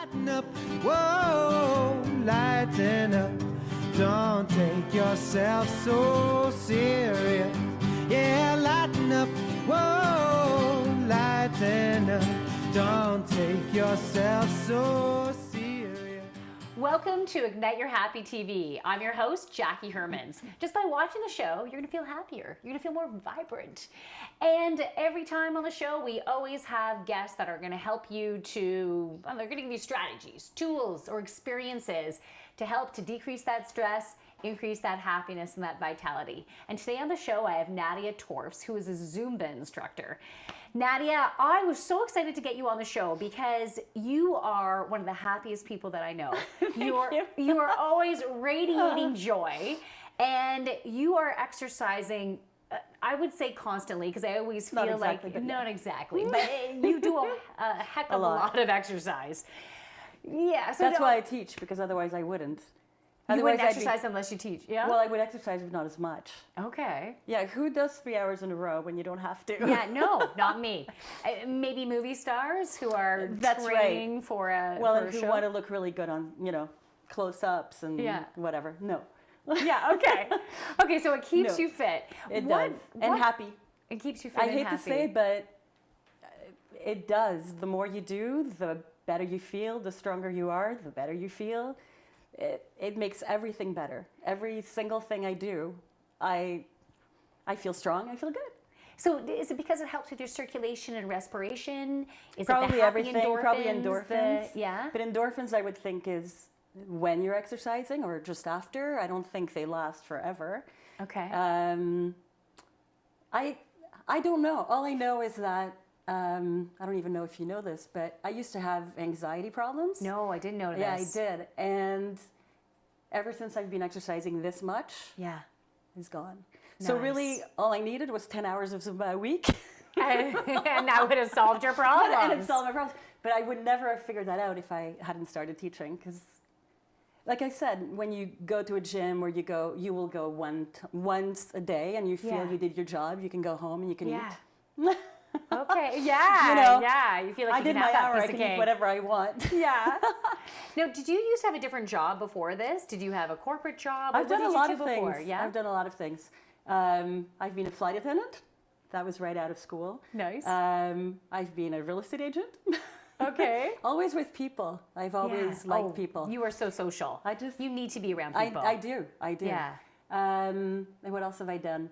lighten up, whoa, lighten up. Don't take yourself so serious. Yeah, lighten up, whoa, lighten up. Don't take yourself so serious. Welcome to Ignite Your Happy TV. I'm your host, Jacquie Hermans. Just by watching the show, you're gonna feel happier. You're gonna feel more vibrant. And every time on the show, we always have guests that are gonna help you to, well, they're gonna give you strategies, tools, or experiences to help to decrease that stress, increase that happiness and that vitality. And today on the show, I have Nadia Torfs, who is a Zumba instructor. Nadia, I was so excited to get you on the show because you are one of the happiest people that I know. You are always radiating joy, and you are exercising, I would say constantly, because I always feel not exactly, but you do a heck of a lot of exercise. Yeah, so that's why I teach, because otherwise I wouldn't. You wouldn't exercise unless you teach, yeah? Well, I would exercise, but not as much. Okay. Yeah, who does 3 hours in a row when you don't have to? Yeah, no, not me. Maybe movie stars who are training for a Well, for and a who show. want to look really good on, close-ups and whatever. No. Yeah, okay. Okay, so it keeps you fit. It does. And happy. It keeps you fit I and hate happy. to say it, but it does. The more you do, the better you feel, the stronger you are, the better you feel. It makes everything better. Every single thing I do, I feel strong, I feel good. So is it because it helps with your circulation and respiration? Is Probably it the happy everything, probably endorphins. Yeah. But endorphins, I would think, is when you're exercising or just after. I don't think they last forever. Okay. I don't know. All I know is that, I don't even know if you know this, but I used to have anxiety problems. No, I didn't know this. Yeah, I did. And ever since I've been exercising this much, it's gone. Nice. So really, all I needed was 10 hours of Zumba a week. And that would have solved your problems. And it solved my problems. But I would never have figured that out if I hadn't started teaching. Because, like I said, when you go to a gym or you will go once a day and you feel you did your job, you can go home and you can eat. Okay, yeah, you feel like I you did can my have that hour, piece I of can cake. eat whatever I want. Yeah. Now, did you used to have a different job before this? Did you have a corporate job? I've done a lot of before? things. Yeah? I've done a lot of things. I've been a flight attendant. That was right out of school. Nice. I've been a real estate agent. Okay. Always with people. I've always liked people. You are so social. You need to be around people. I do. Yeah. And what else have I done?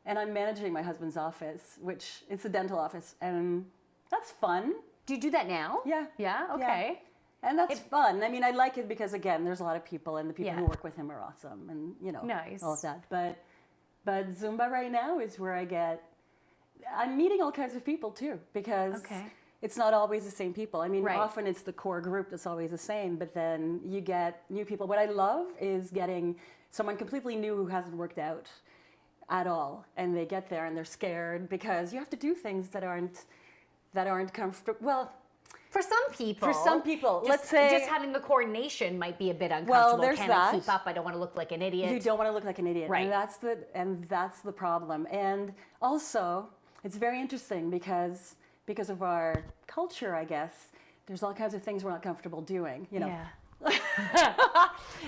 And I'm managing my husband's office, which it's a dental office, and that's fun. Do you do that now? Yeah. Yeah. Okay. Yeah. And that's fun. I mean, I like it because, again, there's a lot of people, and the people who work with him are awesome, and nice. all of that. But Zumba right now is where I'm meeting all kinds of people too, because it's not always the same people. I mean, often it's the core group that's always the same, but then you get new people. What I love is getting someone completely new who hasn't worked out at all, and they get there and they're scared because you have to do things that aren't comfortable. Well, for some people, let's say just having the coordination might be a bit uncomfortable. Well, there's Can that. I keep up? I don't want to look like an idiot. You don't want to look like an idiot, right? And that's the problem. And also, it's very interesting because of our culture, I guess. There's all kinds of things we're not comfortable doing. Yeah.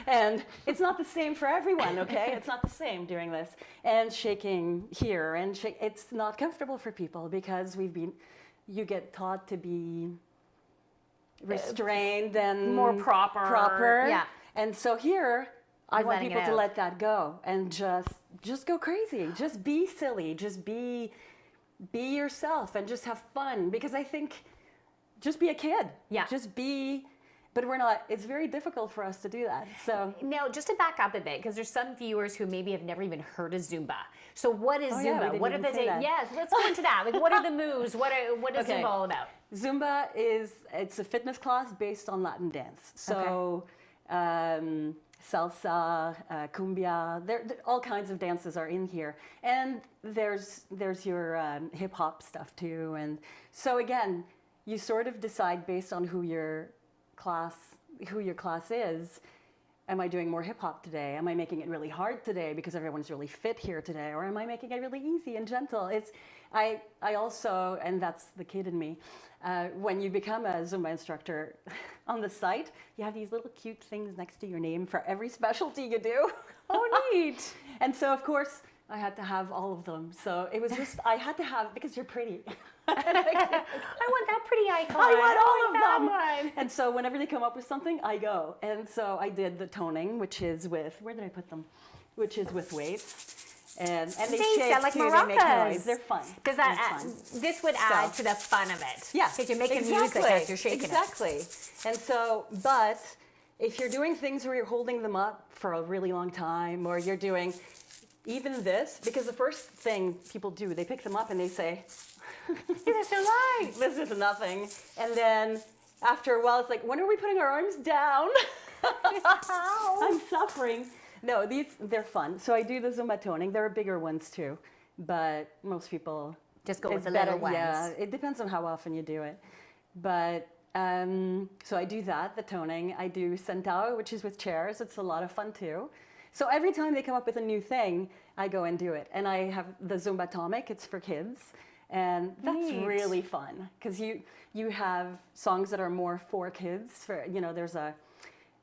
And it's not the same for everyone, okay? It's not the same doing this. And shaking here, it's not comfortable for people because you get taught to be restrained and more proper. Yeah. And so here, I want people to let that go and just go crazy. Just be silly. Just be yourself and just have fun. Because I think just be a kid. Yeah. Just be. But we're not, it's very difficult for us to do that. So now, just to back up a bit, because there's some viewers who maybe have never even heard of Zumba. So what is Zumba? What are the yes, let's go into that. Like, what are the moves? What is Zumba all about? Zumba it's a fitness class based on Latin dance. So salsa, cumbia, all kinds of dances are in here. And there's your hip hop stuff too. And so again, you sort of decide based on who your class is. Am I doing more hip hop today? Am I making it really hard today because everyone's really fit here today? Or am I making it really easy and gentle? I also, and that's the kid in me, when you become a Zumba instructor on the site, you have these little cute things next to your name for every specialty you do. Oh, neat. And so, of course, I had to have all of them. So it was just, I had to have, because you're pretty. I want that pretty icon. I want all of that them. one. And so whenever they come up with something, I go. And so I did the toning, which is with, where did I put them? Which is with weights. And they shake like too, maracas. they make noise. They're fun. Does that add, this would add to the fun of it. Yeah. Because you're making music as you're shaking Exactly. And so, but if you're doing things where you're holding them up for a really long time, or you're doing even this, because the first thing people do, they pick them up and they say, these are so light. This is nothing. And then after a while, it's like, when are we putting our arms down? I'm suffering. No, they're fun. So I do the Zumba toning. There are bigger ones too, but most people just go with the better, little ones. Yeah, it depends on how often you do it. But so I do that, the toning. I do Centaur, which is with chairs. It's a lot of fun too. So every time they come up with a new thing, I go and do it. And I have the Zumba Atomic. It's for kids. And that's really fun because you have songs that are more for kids. For there's a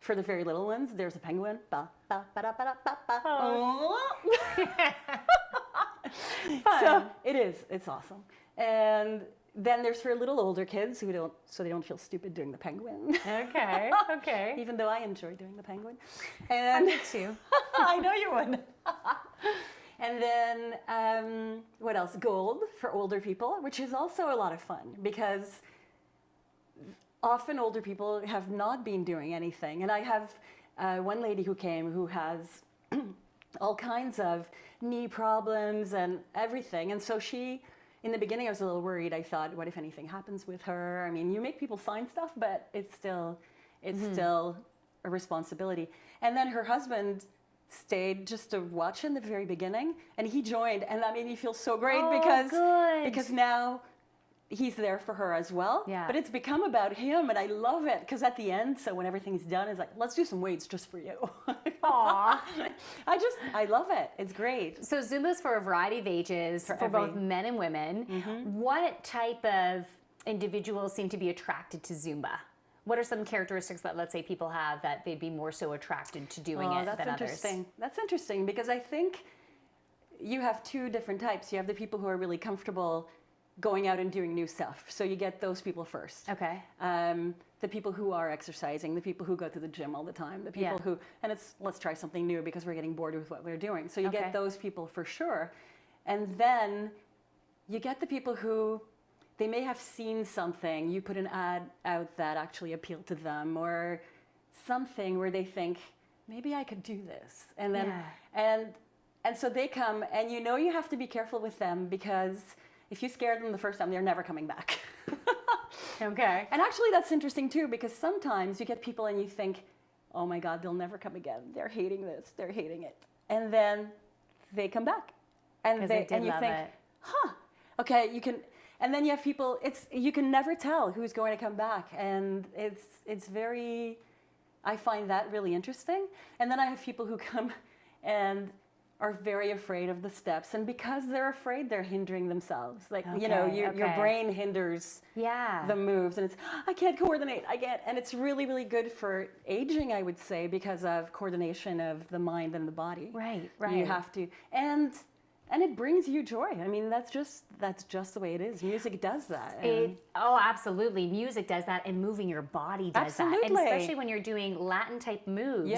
for the very little ones. There's a penguin. Ba, ba, ba, da, ba, da, ba, ba. Oh. So it is. It's awesome. And then there's for little older kids who they don't feel stupid doing the penguin. Okay. Okay. Even though I enjoy doing the penguin. And I do too. I know you would. And then, what else? Gold for older people, which is also a lot of fun because often older people have not been doing anything. And I have one lady who came who has all kinds of knee problems and everything. And so in the beginning, I was a little worried. I thought, what if anything happens with her? I mean, you make people sign stuff, but it's still a responsibility. And then her husband stayed just to watch in the very beginning, and he joined, and that made me feel so great because now he's there for her as well. Yeah. But it's become about him, and I love it because at the end, so when everything's done, it's like, let's do some weights just for you. Aww. I love it. It's great. So Zumba's for a variety of ages, for both men and women. Mm-hmm. What type of individuals seem to be attracted to Zumba? What are some characteristics that, let's say, people have that they'd be more so attracted to doing it than others? That's interesting because I think you have two different types. You have the people who are really comfortable going out and doing new stuff. So you get those people first. Okay. The people who are exercising, the people who go to the gym all the time, the people who, and it's let's try something new because we're getting bored with what we're doing. So you get those people for sure. And then you get the people who, they may have seen something, you put an ad out that actually appealed to them or something where they think, maybe I could do this. And then, and so they come and you have to be careful with them because if you scare them the first time, they're never coming back. Okay. And actually that's interesting too because sometimes you get people and you think, oh my God, they'll never come again. They're hating this, they're hating it. And then they come back. And you think, huh, okay, you can. And then you have people, you can never tell who's going to come back. And it's very, I find that really interesting. And then I have people who come and are very afraid of the steps. And because they're afraid, they're hindering themselves. Like, your brain hinders the moves. And it's, I can't coordinate, I can't. And it's really, really good for aging, I would say, because of coordination of the mind and the body. Right. You have to, and it brings you joy. I mean, that's just the way it is. Music does that. Absolutely. Music does that, and moving your body does that. And especially when you're doing Latin type moves,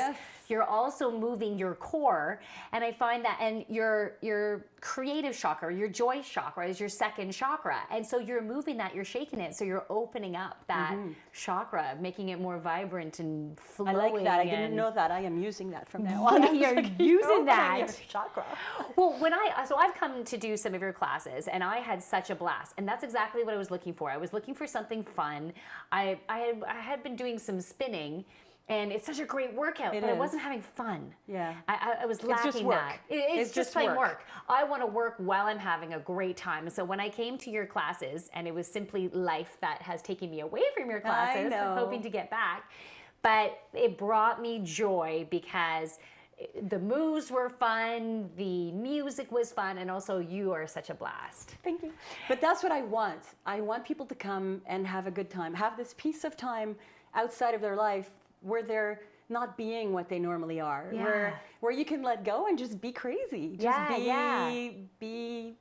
you're also moving your core. And I find that, and your creative chakra, your joy chakra is your second chakra. And so you're moving that, you're shaking it. So you're opening up that chakra, making it more vibrant and flowing. I like that. I didn't know that. I am using that from now on. You're using that. Chakra. Well, so I've come to do some of your classes and I had such a blast, and that's exactly what I was looking for. I was looking for something fun. I had been doing some spinning, and it's such a great workout, but I wasn't having fun. Yeah. I was lacking that. It's just plain work. I want to work while I'm having a great time. So when I came to your classes, and it was simply life that has taken me away from your classes, I'm hoping to get back, but it brought me joy because the moves were fun, the music was fun, and also you are such a blast. Thank you. But that's what I want. I want people to come and have a good time, have this piece of time outside of their life where they're not being what they normally are, where you can let go and just be crazy. Just be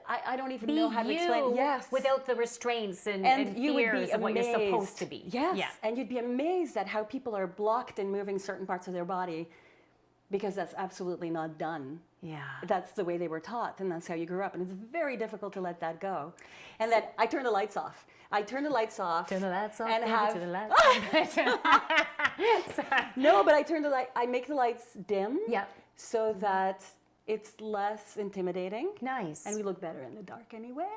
I don't even know how to explain. Yes. Without the restraints and you fears would be of what you're supposed to be. Yes. Yeah. And you'd be amazed at how people are blocked in moving certain parts of their body because that's absolutely not done. Yeah. That's the way they were taught, and that's how you grew up. And it's very difficult to let that go. And then I turn the lights off. Turn the lights off. And have... turn the lights off. No, but I make the lights dim. Yep. So that it's less intimidating. Nice. And we look better in the dark anyway.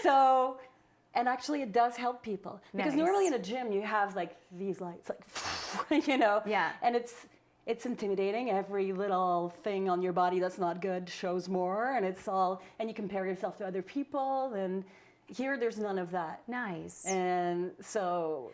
So, and actually it does help people. Because normally in a gym you have like these lights, like, you know. Yeah. And it's intimidating. Every little thing on your body that's not good shows more, and and you compare yourself to other people, and here there's none of that. Nice. And so...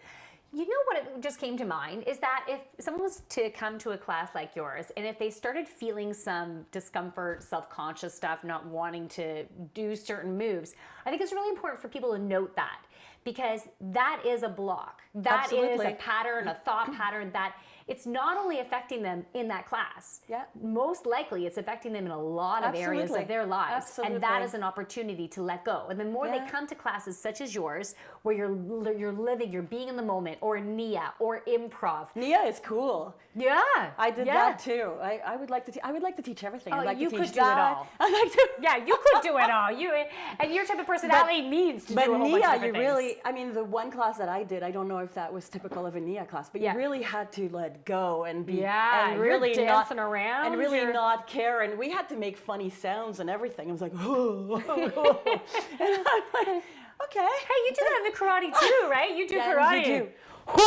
You know what it just came to mind is that if someone was to come to a class like yours, and if they started feeling some discomfort, self-conscious stuff, not wanting to do certain moves, I think it's really important for people to note that, because that is a block. That is a pattern, a thought pattern that it's not only affecting them in that class. Yeah. Most likely it's affecting them in a lot of areas of their lives. Absolutely. And that is an opportunity to let go. And the more they come to classes such as yours, where you're living, you're being in the moment, or NIA, or improv. NIA is cool. Yeah. I did that too. I would like to teach everything. Oh, I'd like you to could teach do it all. I'd like to. Yeah, you could do it all. And your type of personality needs to do a whole bunch of different things. Really, I mean, the one class that I did, I don't know if that was typical of a NIA class, but you really had to let go and be, and really you're dancing around, and really not care. And we had to make funny sounds and everything. I was like, oh. And I'm like, okay. Hey, you do that in the karate too, right? You do karate. You do.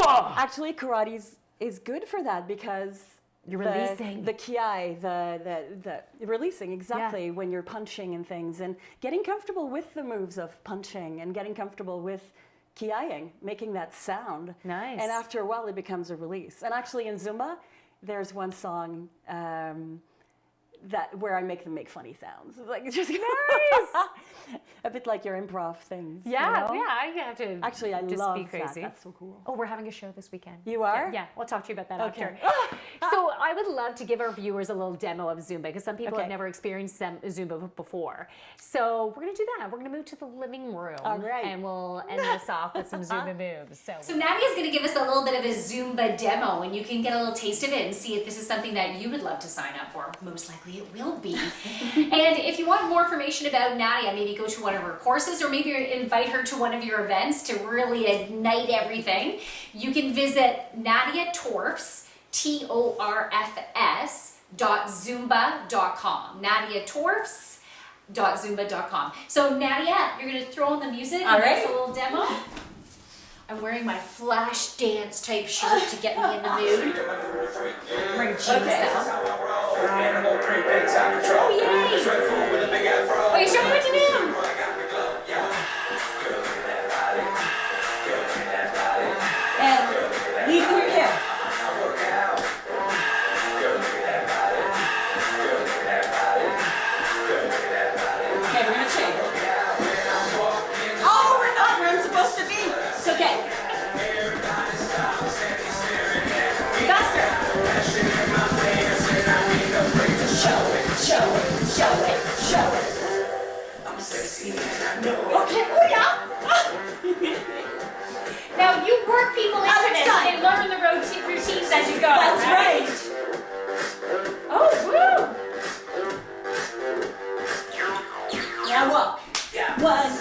Actually, karate is good for that because you're releasing the kiai, the releasing exactly when you're punching and things, and getting comfortable with the moves of punching and getting comfortable with kiaing, making that sound. Nice. And after a while, it becomes a release. And actually, in Zumba, there's one song where I make them make funny sounds. Like just nice. A bit like your improv things. Yeah, you know? I have to. Actually, I just love be crazy. that. That's so cool. Oh, we're having a show this weekend. You are? Yeah, we'll talk to you about that Okay. after. So I would love to give our viewers a little demo of Zumba, because some people have never experienced Zumba before. So we're going to do that. We're going to move to the living room. All right. And we'll end this off with some Zumba moves. So Nadia's going to give us a little bit of a Zumba demo, and you can get a little taste of it and see if this is something that you would love to sign up for. Most likely it will be. And if you want more information about Nadia, maybe go to one of her courses, or maybe invite her to one of your events to really ignite everything, you can visit Nadia Torfs, TORFS.zumba.com. Nadia Torfs.zumba.com. So Nadia, you're going to throw in the music and give us a little demo. I'm wearing my flash dance type shirt to get me in the mood. I'm wearing jeans now. Oh, yay! Oh, you show me what to do! And lead through your hip. Okay, we're gonna change. Oh, we're not where I'm supposed to be. It's okay. Faster. Show it. I'm sexy. Okay, oh yeah. Now, you work people into this and learn the routines as you go. That's right. Oh, woo! Now walk. 1,